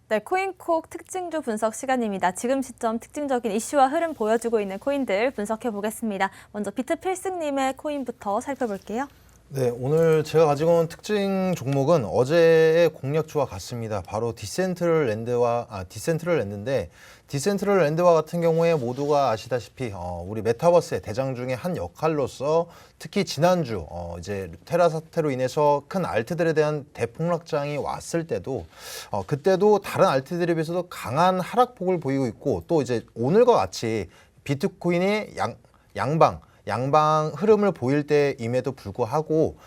네, 코인콕 특징주 분석 시간입니다. 지금 시점 특징적인 이슈와 흐름 보여주고 있는 코인들 분석해 보겠습니다. 먼저 비트필승님의 코인부터 살펴볼게요. 네, 오늘 제가 가지고 온 특징 종목은 어제의 공략주와 같습니다. 바로 디센트럴랜드인데 디센트럴랜드와 같은 경우에 모두가 아시다시피 우리 메타버스의 대장 중에 한 역할로서 특히 지난주 이제 테라 사태로 인해서 큰 알트들에 대한 대폭락장이 왔을 때도 그때도 다른 알트들에 비해서도 강한 하락폭을 보이고 있고, 또 이제 오늘과 같이 비트코인이 양방 흐름을 보일 때임에도 불구하고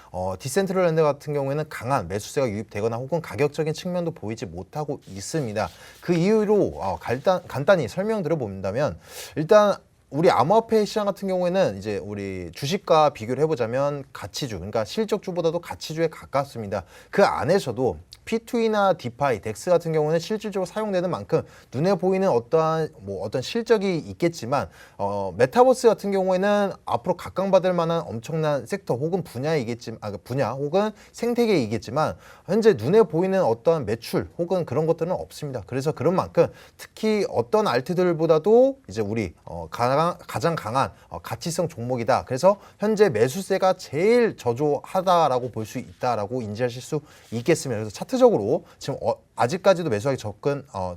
디센트럴랜드 같은 경우에는 강한 매수세가 유입되거나 혹은 가격적인 측면도 보이지 못하고 있습니다. 그 이유로 간단히 설명드려 본다면, 일단 우리 암호화폐 시장 같은 경우에는 이제 우리 주식과 비교를 해보자면 가치주, 그러니까 실적주보다도 가치주에 가깝습니다. 그 안에서도 P2E나 디파이, 덱스 같은 경우는 실질적으로 사용되는 만큼 눈에 보이는 어떤 실적이 있겠지만 메타버스 같은 경우에는 앞으로 각광받을 만한 엄청난 섹터 혹은 분야 혹은 생태계이겠지만 현재 눈에 보이는 어떠한 매출 혹은 그런 것들은 없습니다. 그래서 그런 만큼 특히 어떤 알트들보다도 이제 우리 가장 강한 가치성 종목이다. 그래서 현재 매수세가 제일 저조하다라고 볼 수 있다라고 인지하실 수 있겠습니다. 그래서 차트적으로 지금 아직까지도 매수하기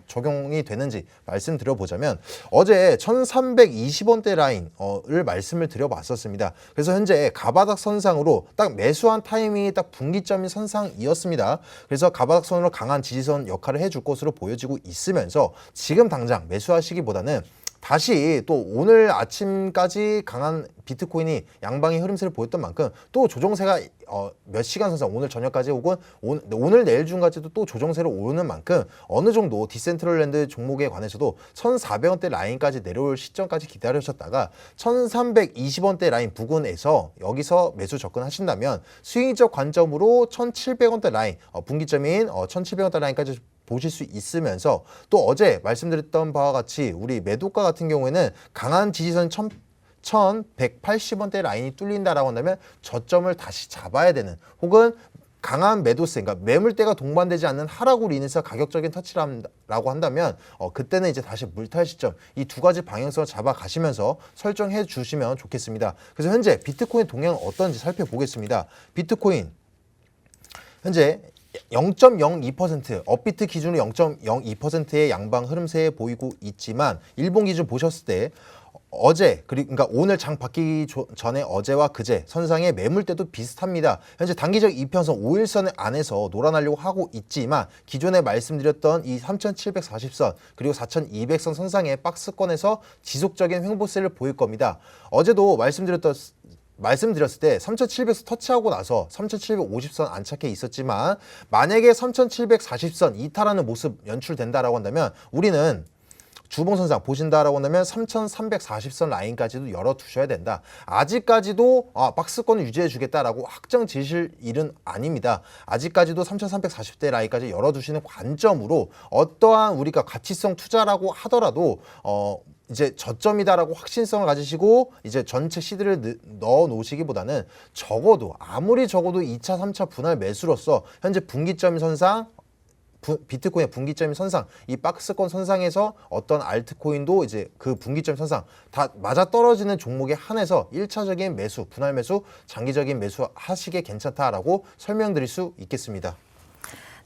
적용이 되는지 말씀드려보자면, 어제 1320원대 라인을 말씀을 드려봤었습니다. 그래서 현재 가바닥 선상으로 딱 매수한 타이밍이 딱 분기점인 선상이었습니다. 그래서 가바닥 선으로 강한 지지선 역할을 해줄 것으로 보여지고 있으면서 지금 당장 매수하시기보다는 다시 또 오늘 아침까지 강한 비트코인이 양방의 흐름세를 보였던 만큼 또 조정세가 몇 시간 선상, 오늘 저녁까지 혹은 오늘 내일 중까지도 또 조정세로 오르는 만큼 어느 정도 디센트럴랜드 종목에 관해서도 1,400원대 라인까지 내려올 시점까지 기다리셨다가 1,320원대 라인 부근에서 여기서 매수 접근하신다면 수익적 관점으로 1,700원대 라인, 분기점인 1,700원대 라인까지 보실 수 있으면서, 또 어제 말씀드렸던 바와 같이 우리 매도가 같은 경우에는 강한 지지선 1,180원대 라인이 뚫린다라고 한다면 저점을 다시 잡아야 되는, 혹은 강한 매도세, 그러니까 매물대가 동반되지 않는 하락으로 인해서 가격적인 터치라고 한다면 그때는 이제 다시 물탈 시점, 이 두 가지 방향성을 잡아가시면서 설정해 주시면 좋겠습니다. 그래서 현재 비트코인 동향은 어떤지 살펴보겠습니다. 비트코인 현재 0.02%, 업비트 기준으로 0.02%의 양방 흐름세 보이고 있지만, 일본 기준 보셨을 때 어제, 그러니까 오늘 장 받기 전에 어제와 그제 선상의 매물대도 비슷합니다. 현재 단기적 이평선 5일선 안에서 놀아나려고 하고 있지만, 기존에 말씀드렸던 이 3,740선 그리고 4,200선 선상의 박스권에서 지속적인 횡보세를 보일 겁니다. 어제도 말씀드렸을 때 3,700선 터치하고 나서 3,750선 안착해 있었지만, 만약에 3,740선 이탈하는 모습 연출된다라고 한다면 우리는 주봉선상 보신다라고 한다면 3,340선 라인까지도 열어두셔야 된다. 아직까지도 박스권을 유지해 주겠다라고 확정 지실 일은 아닙니다. 아직까지도 3,340대 라인까지 열어두시는 관점으로 어떠한 우리가 가치성 투자라고 하더라도 이제 저점이다라고 확신성을 가지시고 이제 전체 시드를 넣어 놓으시기보다는 아무리 적어도 2차, 3차 분할 매수로서 현재 분기점 선상, 비트코인의 분기점 선상, 이 박스권 선상에서 어떤 알트코인도 이제 그 분기점 선상 다 맞아 떨어지는 종목에 한해서 1차적인 매수, 분할 매수, 장기적인 매수 하시기에 괜찮다라고 설명드릴 수 있겠습니다.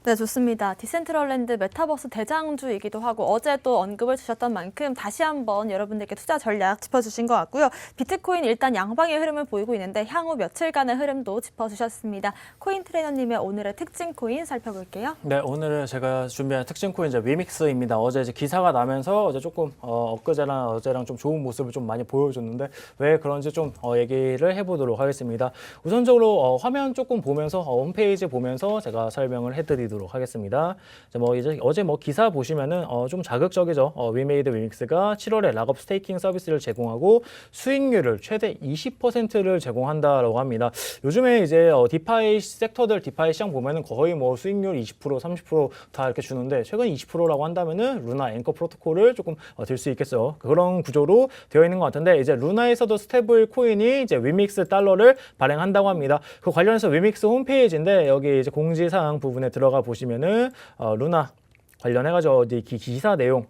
네, 좋습니다. 디센트럴랜드 메타버스 대장주이기도 하고 어제 또 언급을 주셨던 만큼 다시 한번 여러분들께 투자 전략 짚어주신 것 같고요. 비트코인 일단 양방의 흐름을 보이고 있는데 향후 며칠간의 흐름도 짚어주셨습니다. 코인 트레이너님의 오늘의 특징 코인 살펴볼게요. 네, 오늘은 제가 준비한 특징 코인 이제 위믹스입니다. 어제 이제 기사가 나면서 어제 조금 엊그제랑 어제랑 좀 좋은 모습을 좀 많이 보여줬는데 왜 그런지 좀 얘기를 해보도록 하겠습니다. 우선적으로 화면 조금 보면서 홈페이지 보면서 제가 설명을 해드리도록 하겠습니다. 이제 어제 기사 보시면은 좀 자극적이죠. 위메이드 위믹스가 7월에 락업 스테이킹 서비스를 제공하고 수익률을 최대 20%를 제공한다라고 합니다. 요즘에 이제 디파이 섹터들, 디파이 시장 보면은 거의 수익률 20%, 30%다 이렇게 주는데, 최근 20%라고 한다면은 루나 앵커 프로토콜을 조금 들 수 있겠죠. 그런 구조로 되어 있는 것 같은데, 이제 루나에서도 스테이블 코인이 이제 위믹스 달러를 발행한다고 합니다. 그 관련해서 위믹스 홈페이지인데 여기 이제 공지사항 부분에 들어가 보시면은 루나 관련해가지고 이제 기사 내용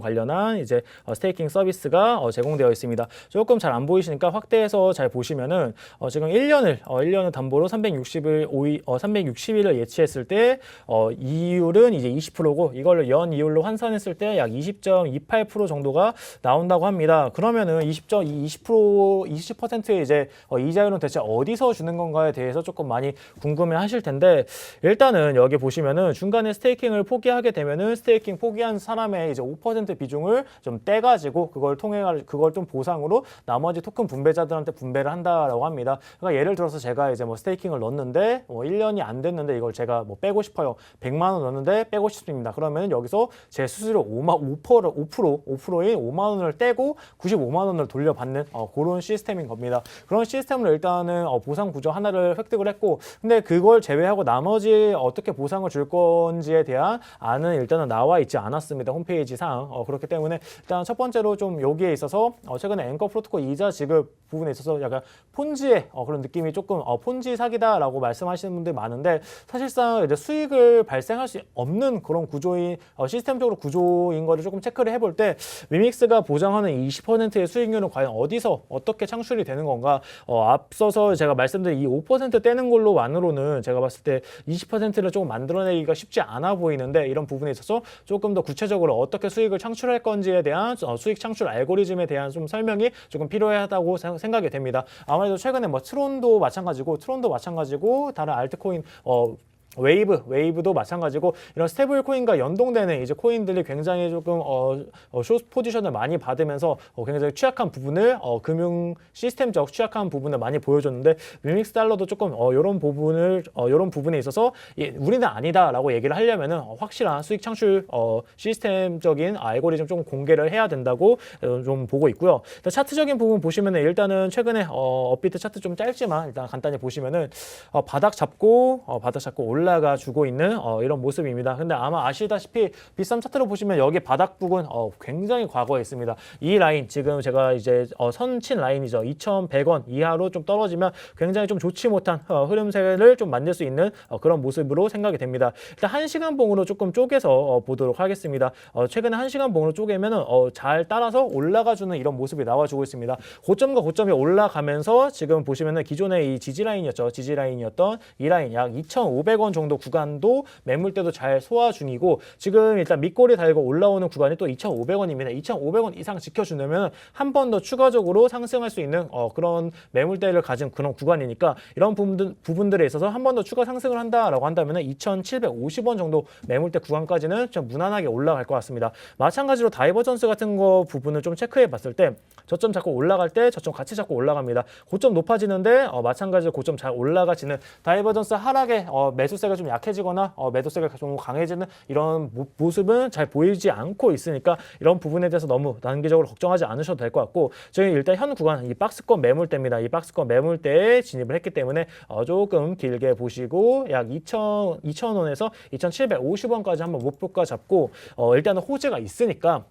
관련한 이제 스테이킹 서비스가 제공되어 있습니다. 조금 잘 안 보이시니까 확대해서 잘 보시면은 지금 1년을 담보로 360일을 예치했을 때 이율은 이제 20%고 이걸 연 이율로 환산했을 때 약 20.28% 정도가 나온다고 합니다. 그러면은 20%의 이제 이자율은 대체 어디서 주는 건가에 대해서 조금 많이 궁금해하실 텐데 일단은 여기 보시면은 중간에 스테이킹을 포기하게 되면은 스테이킹 포기한 사람의 이제 5% 비중을 좀 떼가지고 그걸 좀 보상으로 나머지 토큰 분배자들한테 분배를 한다라고 합니다. 그러니까 예를 들어서 제가 이제 뭐 스테이킹을 넣었는데 1년이 안 됐는데 이걸 제가 뭐 빼고 싶어요. 100만 원 넣었는데 빼고 싶습니다. 그러면 여기서 제 수수료 5%인 5만 원을 떼고 95만 원을 돌려받는 그런 시스템인 겁니다. 그런 시스템으로 일단은 보상 구조 하나를 획득을 했고 근데 그걸 제외하고 나머지 어떻게 보상을 줄 건지에 대한 안은 일단은 나와 있지 않았습니다. 홈페이지상. 그렇기 때문에 일단 첫 번째로 좀 여기에 있어서 최근에 앵커 프로토콜 이자 지급 부분에 있어서 약간 폰지의 그런 느낌이 조금 폰지 사기다라고 말씀하시는 분들이 많은데 사실상 이제 수익을 발생할 수 없는 그런 구조인 시스템적으로 구조인 거를 조금 체크를 해볼 때 위믹스가 보장하는 20%의 수익률은 과연 어디서 어떻게 창출이 되는 건가? 앞서서 제가 말씀드린 이 5% 떼는 걸로만으로는 제가 봤을 때 20%를 조금 만들어내기가 쉽지 않아 보이는데 이런 부분에 있어서 조금 더 구체적으로 어떻게 수익을 창출할 건지에 대한 수익 창출 알고리즘에 대한 좀 설명이 조금 필요하다고 생각이 됩니다. 아무래도 최근에 뭐 트론도 마찬가지고 다른 알트코인 웨이브도 마찬가지고 이런 스테이블 코인과 연동되는 이제 코인들이 굉장히 조금 숏 포지션을 많이 받으면서 굉장히 취약한 부분을 금융 시스템적 취약한 부분을 많이 보여줬는데 위믹스 달러도 조금 이런 부분에 있어서 우리는 아니다라고 얘기를 하려면은 확실한 수익 창출 시스템적인 알고리즘 좀 공개를 해야 된다고 좀 보고 있고요. 차트적인 부분 보시면은 일단은 최근에 업비트 차트 좀 짧지만 일단 간단히 보시면은 바닥 잡고 올라가 주고 있는 이런 모습입니다. 근데 아마 아시다시피 비썸 차트로 보시면 여기 바닥 부근 굉장히 과거에 있습니다. 이 라인 지금 제가 이제 선친 라인이죠. 2,100원 이하로 좀 떨어지면 굉장히 좀 좋지 못한 흐름세를 좀 만들 수 있는 그런 모습으로 생각이 됩니다. 일단 1시간 봉으로 조금 쪼개서 보도록 하겠습니다. 최근에 1시간 봉으로 쪼개면 잘 따라서 올라가주는 이런 모습이 나와주고 있습니다. 고점과 고점이 올라가면서 지금 보시면은 기존의 이 지지라인이었던 이 라인 약 2,500원 정도 구간도 매물대도 잘 소화 중이고 지금 일단 밑꼬리 달고 올라오는 구간이 또 2,500원입니다. 2,500원 이상 지켜준다면 한 번 더 추가적으로 상승할 수 있는 그런 매물대를 가진 그런 구간이니까 이런 부분들에 있어서 한 번 더 추가 상승을 한다라고 한다면 2,750원 정도 매물대 구간까지는 좀 무난하게 올라갈 것 같습니다. 마찬가지로 다이버전스 같은 거 부분을 좀 체크해 봤을 때 저점 잡고 올라갈 때 저점 같이 잡고 올라갑니다. 고점 높아지는데 마찬가지로 고점 잘 올라가지는 다이버전스 하락에 매수세가 좀 약해지거나 매도세가 좀 강해지는 이런 모습은 잘 보이지 않고 있으니까 이런 부분에 대해서 너무 단기적으로 걱정하지 않으셔도 될 것 같고 저희 일단 현 구간 이 박스권 매물대입니다. 이 박스권 매물대에 진입을 했기 때문에 조금 길게 보시고 약 2,000원에서 2,750원까지 한번 목표가 잡고 일단은 호재가 있으니까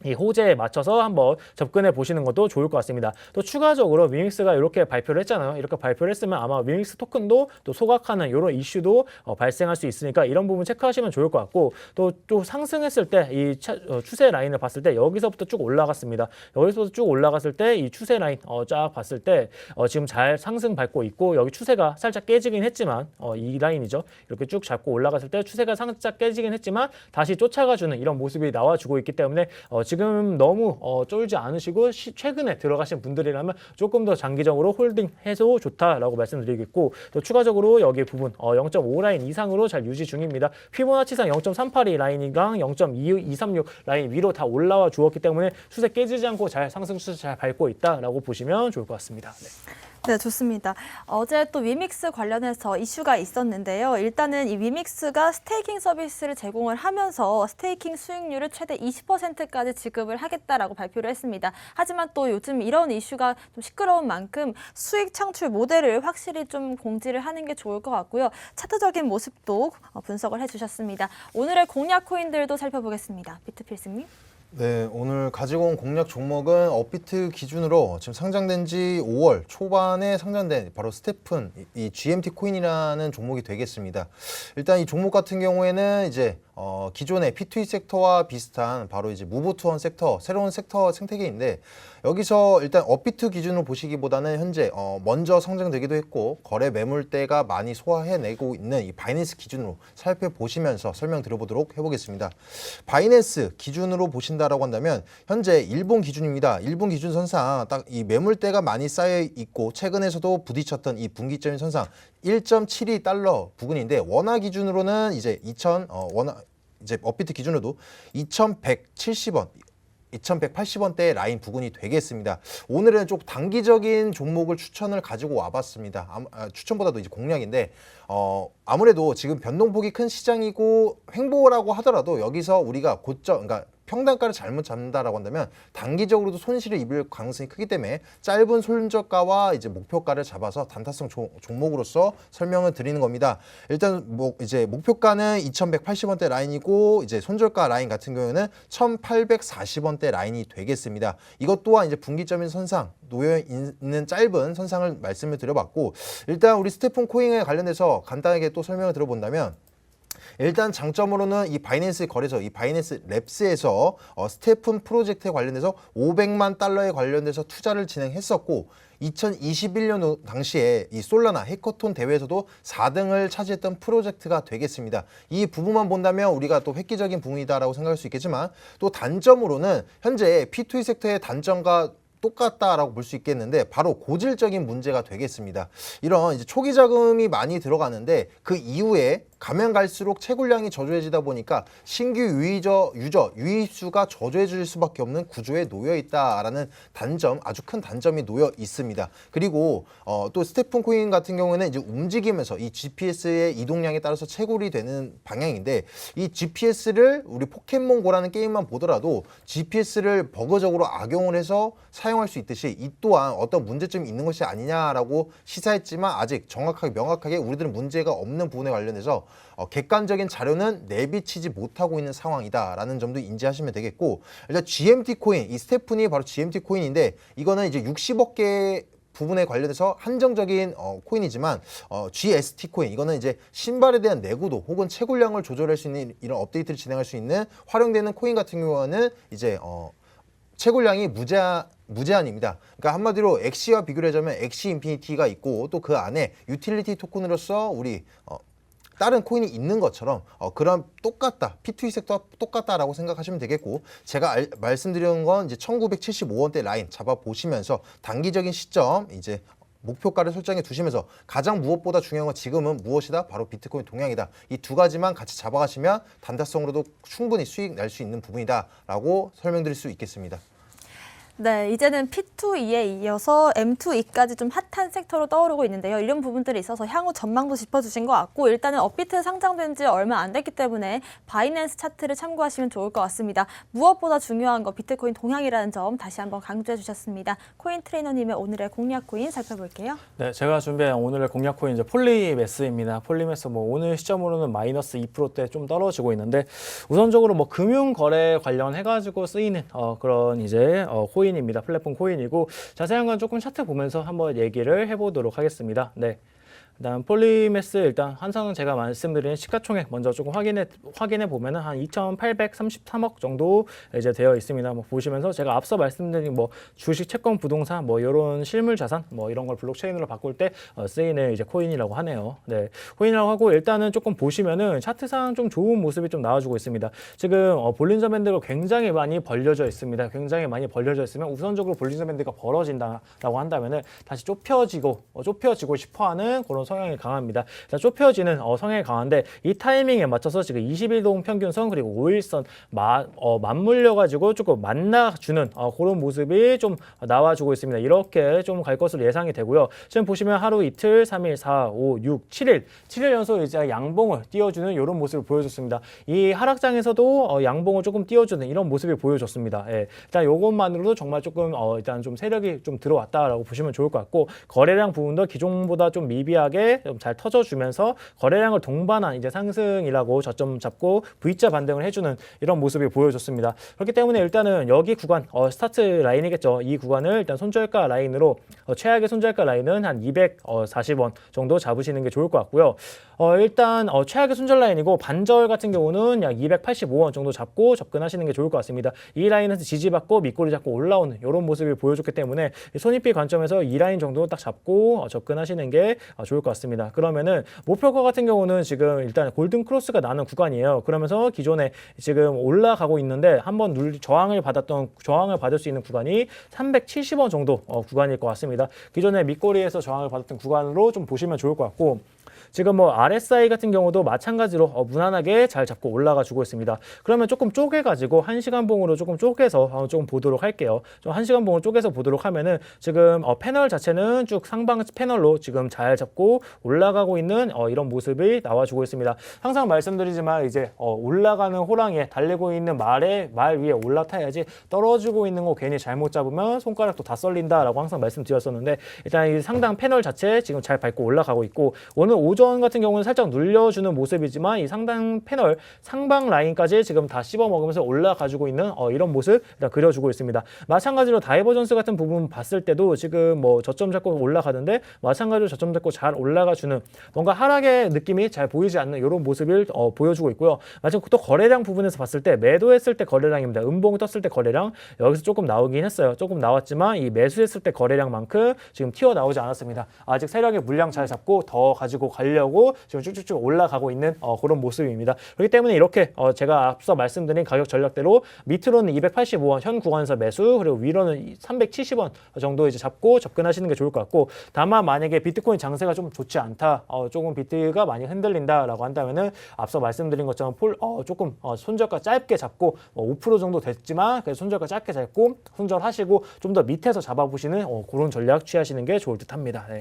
이 호재에 맞춰서 한번 접근해 보시는 것도 좋을 것 같습니다. 또 추가적으로 위믹스가 이렇게 발표를 했잖아요. 이렇게 발표를 했으면 아마 위믹스 토큰도 또 소각하는 이런 이슈도 발생할 수 있으니까 이런 부분 체크하시면 좋을 것 같고 또 상승했을 때 이 추세 라인을 봤을 때 여기서부터 쭉 올라갔습니다. 여기서부터 쭉 올라갔을 때 이 추세 라인 쫙 봤을 때 지금 잘 상승 밟고 있고 여기 추세가 살짝 깨지긴 했지만 이 라인이죠. 이렇게 쭉 잡고 올라갔을 때 추세가 살짝 깨지긴 했지만 다시 쫓아가주는 이런 모습이 나와주고 있기 때문에 지금 너무 쫄지 않으시고 최근에 들어가신 분들이라면 조금 더 장기적으로 홀딩해도 좋다라고 말씀드리겠고 또 추가적으로 여기 부분 0.5 라인 이상으로 잘 유지 중입니다. 피보나치상 0.382 라인이랑 0.2236 라인 위로 다 올라와 주었기 때문에 추세 깨지지 않고 잘 상승 추세 잘 밟고 있다라고 보시면 좋을 것 같습니다. 네, 좋습니다. 어제 또 위믹스 관련해서 이슈가 있었는데요. 일단은 이 위믹스가 스테이킹 서비스를 제공을 하면서 스테이킹 수익률을 최대 20%까지 지급을 하겠다라고 발표를 했습니다. 하지만 또 요즘 이런 이슈가 좀 시끄러운 만큼 수익 창출 모델을 확실히 좀 공지를 하는 게 좋을 것 같고요. 차트적인 모습도 분석을 해주셨습니다. 오늘의 공략 코인들도 살펴보겠습니다. 비트필승님. 네, 오늘 가지고 온 공략 종목은 업비트 기준으로 지금 상장된 지 5월 초반에 상장된 바로 스테픈 이 GMT 코인이라는 종목이 되겠습니다. 일단 이 종목 같은 경우에는 이제 기존의 P2E 섹터와 비슷한 바로 이제 무브 투원 섹터, 새로운 섹터 생태계인데 여기서 일단 업비트 기준으로 보시기보다는 현재 먼저 성장되기도 했고 거래 매물대가 많이 소화해내고 있는 이 바이낸스 기준으로 살펴보시면서 설명드려보도록 해보겠습니다. 바이낸스 기준으로 보신다라고 한다면 현재 일본 기준입니다. 일본 기준 선상 딱 이 매물대가 많이 쌓여 있고 최근에서도 부딪혔던 이 분기점인 선상 1.72달러 부근인데 원화 기준으로는 이제 이제 업비트 기준으로도 2,170원 2,180원대 라인 부근이 되겠습니다. 오늘은 좀 단기적인 종목을 추천을 가지고 와봤습니다. 추천보다도 이제 공략인데 아무래도 지금 변동폭이 큰 시장이고 횡보라고 하더라도 여기서 우리가 고점, 그러니까 평단가를 잘못 잡는다라고 한다면 단기적으로도 손실을 입을 가능성이 크기 때문에 짧은 손절가와 이제 목표가를 잡아서 단타성 종목으로서 설명을 드리는 겁니다. 일단 이제 목표가는 2,180원대 라인이고 이제 손절가 라인 같은 경우에는 1,840원대 라인이 되겠습니다. 이것 또한 이제 분기점인 선상 놓여 있는 짧은 선상을 말씀을 드려봤고 일단 우리 스테픈 코인에 관련해서 간단하게 또 설명을 들어본다면 일단 장점으로는 이 바이낸스 거래소, 이 바이낸스 랩스에서 스테픈 프로젝트에 관련해서 500만 달러에 관련돼서 투자를 진행했었고 2021년 당시에 이 솔라나 해커톤 대회에서도 4등을 차지했던 프로젝트가 되겠습니다. 이 부분만 본다면 우리가 또 획기적인 부분이다라고 생각할 수 있겠지만 또 단점으로는 현재 P2E 섹터의 단점과 똑같다라고 볼 수 있겠는데 바로 고질적인 문제가 되겠습니다. 이런 이제 초기 자금이 많이 들어가는데 그 이후에 가면 갈수록 채굴량이 저조해지다 보니까 신규 유입수가 저조해질 수밖에 없는 구조에 놓여 있다라는 단점, 아주 큰 단점이 놓여 있습니다. 그리고 또 스테픈 코인 같은 경우에는 이제 움직이면서 이 GPS의 이동량에 따라서 채굴이 되는 방향인데 이 GPS를 우리 포켓몬고라는 게임만 보더라도 GPS를 버그적으로 악용을 해서 사용할 수 있듯이 이 또한 어떤 문제점이 있는 것이 아니냐라고 시사했지만 아직 정확하게 명확하게 우리들은 문제가 없는 부분에 관련해서 객관적인 자료는 내비치지 못하고 있는 상황이다라는 점도 인지하시면 되겠고 일단 GMT 코인, 이 스테픈이 바로 GMT 코인인데 이거는 이제 60억 개 부분에 관련해서 한정적인 코인이지만 GST 코인 이거는 이제 신발에 대한 내구도 혹은 채굴량을 조절할 수 있는 이런 업데이트를 진행할 수 있는 활용되는 코인 같은 경우는 이제 채굴량이 무제한입니다. 그러니까 한마디로 엑시와 비교를 하자면 엑시 인피니티가 있고 또 그 안에 유틸리티 토큰으로서 우리 다른 코인이 있는 것처럼 그런 똑같다, P2E 섹터와 똑같다라고 생각하시면 되겠고 제가 말씀드리는 건 이제 1975원대 라인 잡아보시면서 단기적인 시점 이제 목표가를 설정해 두시면서 가장 무엇보다 중요한 건 지금은 무엇이다? 바로 비트코인 동향이다. 이 두 가지만 같이 잡아가시면 단타성으로도 충분히 수익 낼 수 있는 부분이다라고 설명드릴 수 있겠습니다. 네, 이제는 P2E에 이어서 M2E까지 좀 핫한 섹터로 떠오르고 있는데요. 이런 부분들이 있어서 향후 전망도 짚어주신 것 같고 일단은 업비트 상장된 지 얼마 안 됐기 때문에 바이낸스 차트를 참고하시면 좋을 것 같습니다. 무엇보다 중요한 거 비트코인 동향이라는 점 다시 한번 강조해 주셨습니다. 코인 트레이너님의 오늘의 공략 코인 살펴볼게요. 네, 제가 준비한 오늘의 공략 코인 이제 폴리매스입니다. 폴리매스 오늘 시점으로는 마이너스 2%대 좀 떨어지고 있는데 우선적으로 금융 거래 관련해가지고 쓰이는 그런 이제 코인입니다. 플랫폼 코인이고 자세한 건 조금 차트 보면서 한번 얘기를 해보도록 하겠습니다. 네. 일단 폴리매스 일단 항상 제가 말씀드린 시가총액 먼저 조금 확인해 보면은 한 2,833억 정도 이제 되어 있습니다. 보시면서 제가 앞서 말씀드린 주식, 채권, 부동산 이런 실물 자산 이런 걸 블록체인으로 바꿀 때 쓰이는 이제 코인이라고 하네요. 네, 코인이라고 하고 일단은 조금 보시면은 차트상 좀 좋은 모습이 좀 나와주고 있습니다. 지금 볼린저 밴드가 굉장히 많이 벌려져 있습니다. 굉장히 많이 벌려져 있으면 우선적으로 볼린저 밴드가 벌어진다라고 한다면은 다시 좁혀지고 싶어하는 그런 성향이 강합니다. 좁혀지는 성향이 강한데 이 타이밍에 맞춰서 지금 21동 평균선 그리고 5일선 맞물려가지고 조금 만나주는 그런 모습이 좀 나와주고 있습니다. 이렇게 좀 갈 것으로 예상이 되고요. 지금 보시면 하루 이틀, 3일, 4, 5, 6, 7일 연속 이제 양봉을 띄워주는 이런 모습을 보여줬습니다. 이 하락장에서도 양봉을 조금 띄워주는 이런 모습이 보여줬습니다. 예. 일단 이것만으로도 정말 조금 일단 좀 세력이 좀 들어왔다라고 보시면 좋을 것 같고 거래량 부분도 기존보다 좀 미비하게 무난하게 좀 잘 터져주면서 거래량을 동반한 이제 상승이라고 저점 잡고 V자 반등을 해주는 이런 모습이 보여줬습니다. 그렇기 때문에 일단은 여기 구간 스타트 라인이겠죠. 이 구간을 일단 손절가 라인으로 최악의 손절가 라인은 한 240원 정도 잡으시는 게 좋을 것 같고요. 일단 최악의 손절 라인이고 반절 같은 경우는 약 285원 정도 잡고 접근하시는 게 좋을 것 같습니다. 이 라인에서 지지받고 밑꼬리 잡고 올라오는 이런 모습을 보여줬기 때문에 손익비 관점에서 이 라인 정도 딱 잡고 접근하시는 게 좋을 것 같습니다. 그러면은 목표가 같은 경우는 지금 일단 골든 크로스가 나는 구간이에요. 그러면서 기존에 지금 올라가고 있는데 한번 저항을 받을 수 있는 구간이 370원 정도 구간일 것 같습니다. 기존에 밑꼬리에서 저항을 받았던 구간으로 좀 보시면 좋을 것 같고, 지금 뭐 RSI 같은 경우도 마찬가지로 무난하게 잘 잡고 올라가 주고 있습니다. 그러면 조금 쪼개가지고 1시간 봉으로 조금 쪼개서 조금 보도록 할게요. 좀 1시간 봉으로 쪼개서 보도록 하면은 지금 패널 자체는 쭉 상방 패널로 지금 잘 잡고 올라가고 있는 이런 모습이 나와주고 있습니다. 항상 말씀드리지만 이제 올라가는 호랑이에 달리고 있는 말 위에 올라타야지 떨어지고 있는 거 괜히 잘못 잡으면 손가락도 다 썰린다라고 항상 말씀드렸었는데, 일단 이 상당 패널 자체 지금 잘 밟고 올라가고 있고, 오늘 오전 같은 경우는 살짝 눌려주는 모습이지만 이 상단 패널 상방 라인까지 지금 다 씹어 먹으면서 올라가지고 있는 이런 모습 일단 그려주고 있습니다. 마찬가지로 다이버전스 같은 부분 봤을 때도 지금 뭐 저점 잡고 올라가는데 마찬가지로 저점 잡고 잘 올라가주는 뭔가 하락의 느낌이 잘 보이지 않는 이런 모습을 보여주고 있고요. 마찬가지로 또 거래량 부분에서 봤을 때 매도했을 때 거래량입니다. 음봉 떴을 때 거래량 여기서 조금 나오긴 했어요. 조금 나왔지만 이 매수했을 때 거래량만큼 지금 튀어나오지 않았습니다. 아직 세력의 물량 잘 잡고 더 가지고 가려고 지금 쭉쭉쭉 올라가고 있는 그런 모습입니다. 그렇기 때문에 이렇게 제가 앞서 말씀드린 가격 전략대로 밑으로는 285원 현 구간에서 매수, 그리고 위로는 370원 정도 이제 잡고 접근하시는 게 좋을 것 같고, 다만 만약에 비트코인 장세가 좀 좋지 않다, 조금 비트가 많이 흔들린다라고 한다면은 앞서 말씀드린 것처럼 조금 손절가 짧게 잡고 5% 정도 됐지만 그래서 손절가 짧게 잡고 손절하시고 좀 더 밑에서 잡아보시는 그런 전략 취하시는 게 좋을 듯합니다. 네.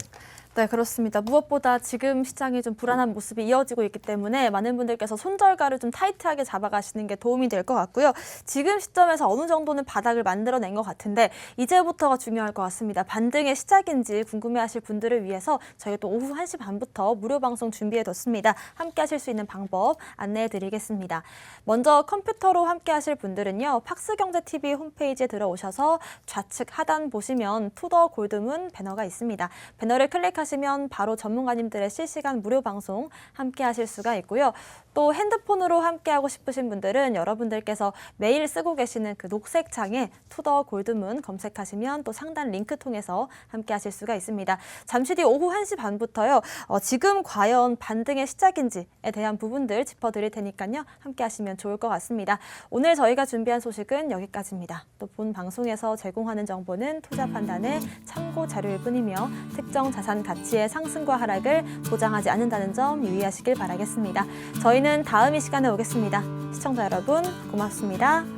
네, 그렇습니다. 무엇보다 지금 시장이 좀 불안한 모습이 이어지고 있기 때문에 많은 분들께서 손절가를 좀 타이트하게 잡아가시는 게 도움이 될 것 같고요. 지금 시점에서 어느 정도는 바닥을 만들어낸 것 같은데 이제부터가 중요할 것 같습니다. 반등의 시작인지 궁금해하실 분들을 위해서 저희가 또 오후 1시 반부터 무료 방송 준비해뒀습니다. 함께 하실 수 있는 방법 안내해드리겠습니다. 먼저 컴퓨터로 함께 하실 분들은요. 팍스경제TV 홈페이지에 들어오셔서 좌측 하단 보시면 투더 골드문 배너가 있습니다. 배너를 클릭하시면 바로 전문가님들의 실시간 무료 방송 함께 하실 수가 있고요. 또 핸드폰으로 함께하고 싶으신 분들은 여러분들께서 매일 쓰고 계시는 그 녹색 창에 투더 골드문 검색하시면 또 상단 링크 통해서 함께하실 수가 있습니다. 잠시 뒤 오후 1시 반부터요. 지금 과연 반등의 시작인지에 대한 부분들 짚어드릴 테니까요. 함께하시면 좋을 것 같습니다. 오늘 저희가 준비한 소식은 여기까지입니다. 또 본 방송에서 제공하는 정보는 투자 판단의 참고 자료일 뿐이며 특정 자산 가치의 상승과 하락을 보장하지 않는다는 점 유의하시길 바라겠습니다. 저희는 다음 이 시간에 오겠습니다. 시청자 여러분 고맙습니다.